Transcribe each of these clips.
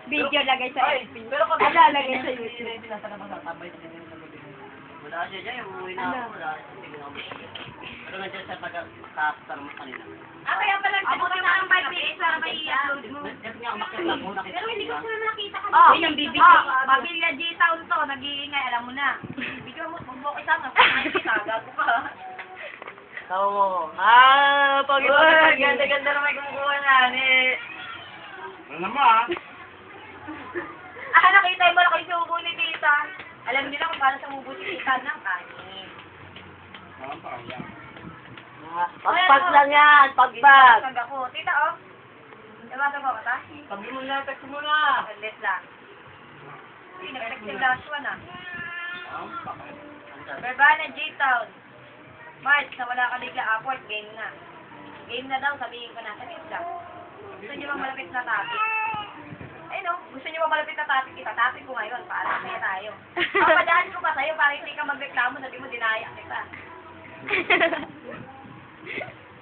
Video lagay sa FB. Pero kung Ano lagay sa YouTube? nasa labas at tambay sa ganyan sa gabi. Wala siya dyan, umuwi na ako. Wala siya, ako. Pero nandiyan siya taga-tapos mo kanina. Kaya pala, sabutin mo ng 5 minutes para may i-upload mo. Kasi nga, umakit lang mo, nakita. Pero hindi ko sila nakita ka. Oh, yung bibig. Pamilya G-Town to, nag-iingay, alam mo na. Bigyan mo, magbukas ako. Gago ka. Tama mo. Ganda-ganda na may kumukuha na, eh. Ano naman? Nakita mo malaki subo ni tita. Alam nila kung paano sumubo si tita ng kanin. Ang pakaya. Pagpag lang yan, pagpag. Pag ako. Tita, oh. Tawagan mo ka ta? Sabi mo na, text mo na. Let lang. Uy, nag-text si Joshua na. Ang pakaya. Verbana J-Town. March, nawala ka bigla aport, game na. Game na daw, sabihin ko na. Sabihin lang. Gusto niyo bang malapit na topic? Ay no, gusto niyo bang malapit na topic? Itatapik ko ngayon, para masaya tayo. Papadaan ko pa sa'yo para hindi ka magreklamo na di mo dinaya kita.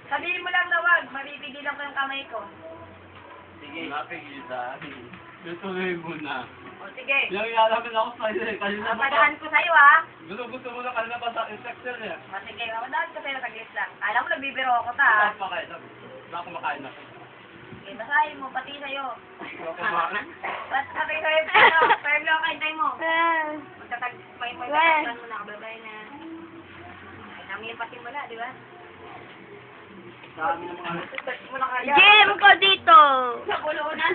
Sabihin mo lang na wag, mapipigilan ko yung kamay ko. Sige. Napigil sa akin. Tutuloy mo na. O sige, Yung ialamin ako sa'yo eh. Kanina pa. papadaan ko sa'yo ha. Gusto mo na kanina pa sa section eh. O sige, papadaan ko sa'yo saglit lang. Alam mo, nagbibiro ako ta ha. Ang pakaya. Baka kumakain ako. Okay, basahin mo, pati sa'yo. Baka kumakain. Pati sa'yo, pero lang kain tayo mo. Ah. Magtatagpay mo na, kababay na. Ay, namin yung pati mo na, di ba? Dami ng mga... Text mo na kaya. Jim ko dito! Nabulunan.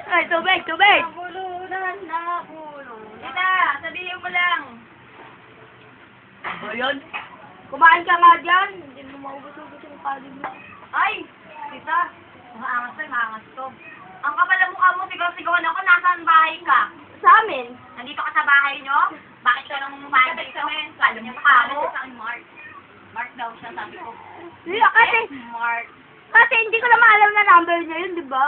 Ay, tubig, tubig! Nabulunan. Tita, sabihin mo lang. Ano yun? Kumain ka nga dyan. Hindi mo maubos-ubos yung kanin mo. Ay, tita. Maangas to. Ang kapal ng mukha mo, sigaw-sigawan ako, nasaan bahay ka? Sa amin. Nandito ka sa bahay nyo? Bakit ka nang umahin dito? Kala niya mukha mo? Mark. Mark daw siya, sabi ko. Hindi, Mark. kasi hindi ko naman alam na number niya yun, di ba?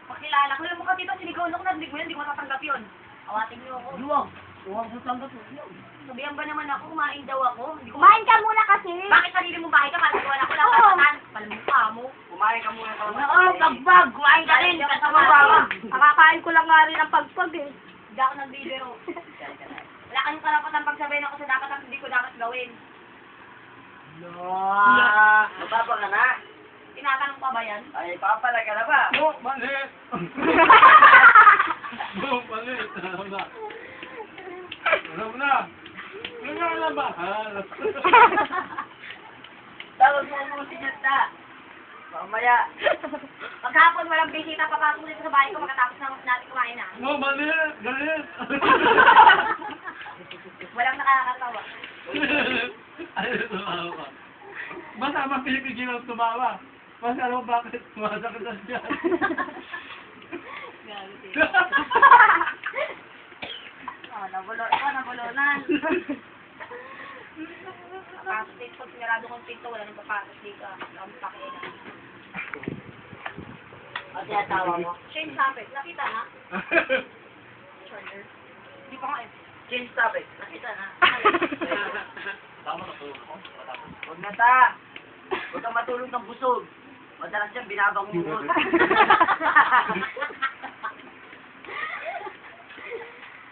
Pakilala ko yung mukha dito, sinigaw ko na, hindi ko matatanggap yun. Awatin niyo ako. Luwag. Luwag mo tanggap. Sabihan ba naman ako, kumain daw ako? Hindi ko Kumain ka muna kasi. Bakit sarili mong bahay ka? Parang wala ko lang Oo. tatatan. Palamukha mo. Kumain ka muna. Oo, pagbag. Kumain ka rin. Kasama ka. Nakakain ko lang nga rin ang pagpag eh. Hindi ako nagbibiro. Wala kang karapatan pagsabihin ako sa dapat at hindi ko dapat gawin. Mababa ka na. Tinatanong pa ba yan? Ay, papala ka na ba? No, mali! No, mali! Alam na. Alam na! Ganyan na ba? Tawag mo mo si Jutta. Mamaya. Maghapon walang bisita papasok dito sa bahay ko makatapos na natin kumain na. No, mali! Galit! Walang nakakatawa. Ayaw tumawa. Basta mapipigil ang tumawa. Basta alam mo bakit sumasakit ang siya. Nabulunan. Pasok dito, sinarado kong pinto, wala nang papasok dito. Ang pakina. At yatawa mo. Change topic. Nakita na? Shoulder. Hindi pa nga eh. Change topic. Nakita na. Tama na tulog ko. Huwag na ta. Huwag kang matulog ng busog. Madalas yan, binabangungot.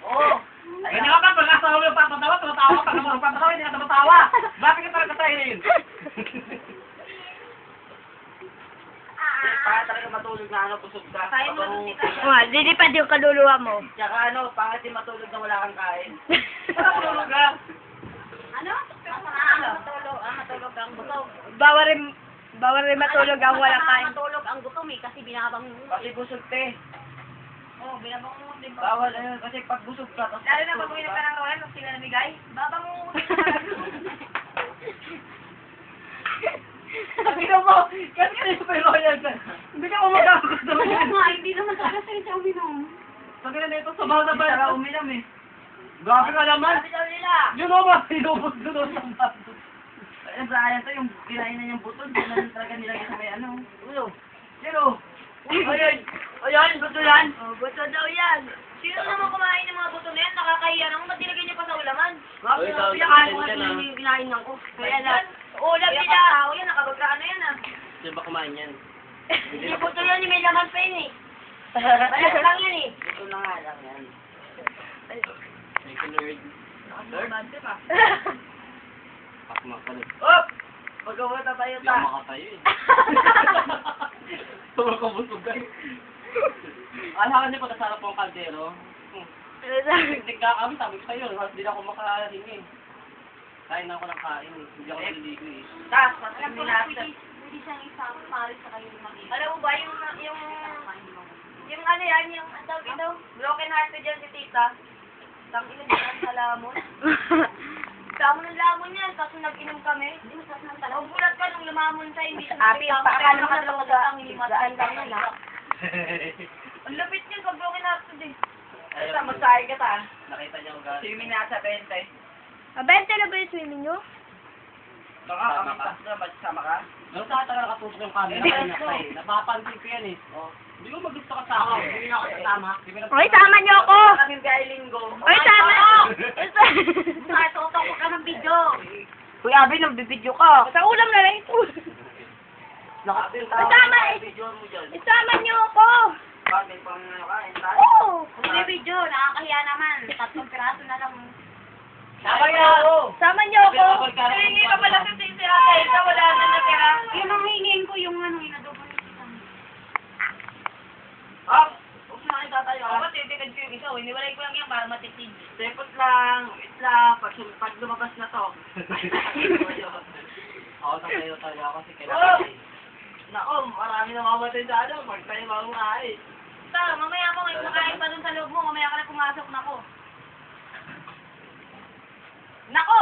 Oo. Hindi ka pa, pag nasa ulo papatawa, tumatawa ka. Pag papatawa, hindi ka tumatawa. Bakit ka talaga tayo Para talaga matulog na ano, busog ka. Tayo mo Pag- si Tita. Lilipad yung kaluluwa mo. Tsaka ano, pangit din matulog na wala kang kain. Para matulog ka. Ano? Matulog. Matulog ang gutom. Bawal rin matulog ang walang kain. Matulog ang gutom eh, kasi binabang mo. Kasi busog te. Oo, binabang mo. Bawal ano, kasi pag busog ka, tapos Lalo na pag uwi ka ng Royal, pag sila namigay, babang mo. Sabi mo, kasi kayo pa yung royal ka. Hindi ka umagakot Oo nga, hindi naman talaga sa isa uminom. Sabi na ito, sabaw na ba? Tara, uminom eh. Grabe ka naman. Sabi daw nila. Yun o ba? Sinubos doon sa bato. Kaya sayang to, yung kinain na niyang butod, yun na talaga nilagay sa may ano. Ulo. Sino? Ayan. Ayan, buto yan. Oh, buto daw yan. Sino naman kumain ng mga buto na yan? Nakakahiya naman. Ba't nilagay niyo pa sa ulaman? Grabe, Ay, pinakain ko tawag kasi yan, yung kinain ko. Kaya na. Ulam Kaya nila. Tao yan, nakabagka ano yan ah. Sino ba kumain yan? Yung buto yan, may laman pa yun eh. Malas lang yan eh. Ito na nga lang yan. Thank you, Lord. Nakasumabante pa. Pakma ka lang. Oh! Pagkapunta tayo Hindi ta. ako makatayo eh. Tumakabusog kayo. Alakan niyo pagkasarap po ang kaldero. Tigka kami, sabi ko sa'yo, hindi na ako makahingi. Kain ako ng kain eh. Hindi ako naliligo eh. Tas, Alam patuloy ko na, natin. pwede siyang isang pares sa kayo lumaki. Alam mo ba, yung ano yan, yung, ang tawag ito, broken hearted yan si tita. Tang ina dyan sa lamon. Damo ng lamon yan, tapos nung nag-inom kami. Nagulat ka nung lumamon sa hindi. Ate, paakala mo ka talaga gaan lang yan, ha? Ang lapit niya pag broken hearted eh. Basta magsahay ka ta. Nakita niya ang gano'n. Swimming na sa 20. Mabente na ba yung swimming nyo? Baka kami tas na, magsama ka? Ano sa tagal nakatutok yung camera kanina pa eh. Napapansin ko yan eh. Oh. Hindi ko magusto ka sa akin. Hindi na ako kasama. Okay, sama nyo ako! Kami biyahe linggo. Okay, sama! Nakatutok ka ng video. Kuya Abel, nagbibideo ka. Sa ulam na lang ito. Isama! Video mo dyan. Isama nyo ako! Bakit pang ano ka? Oo! Kung may video, nakakahiya naman. 3 piraso na lang. Sama nyo ako! Hindi ka pala sa titira kayo, wala na natira. Yun ang hingin ko, yung ano, inadobo ni tita. Ah! Huwag na kayo tatayo Ako ha? titigad ko yung isa, iniwalay ko lang yan para matitid. Sepot lang. Wait lang. Pag lumabas na to. Ako sa tayo ako kasi Oh! kailangan eh. Nako, marami na mamatay sa ano. Pag tayo mamuhay. Ta, mamaya ako may kumakain pa dun sa loob mo, mamaya ka na pumasok, nako. Nako!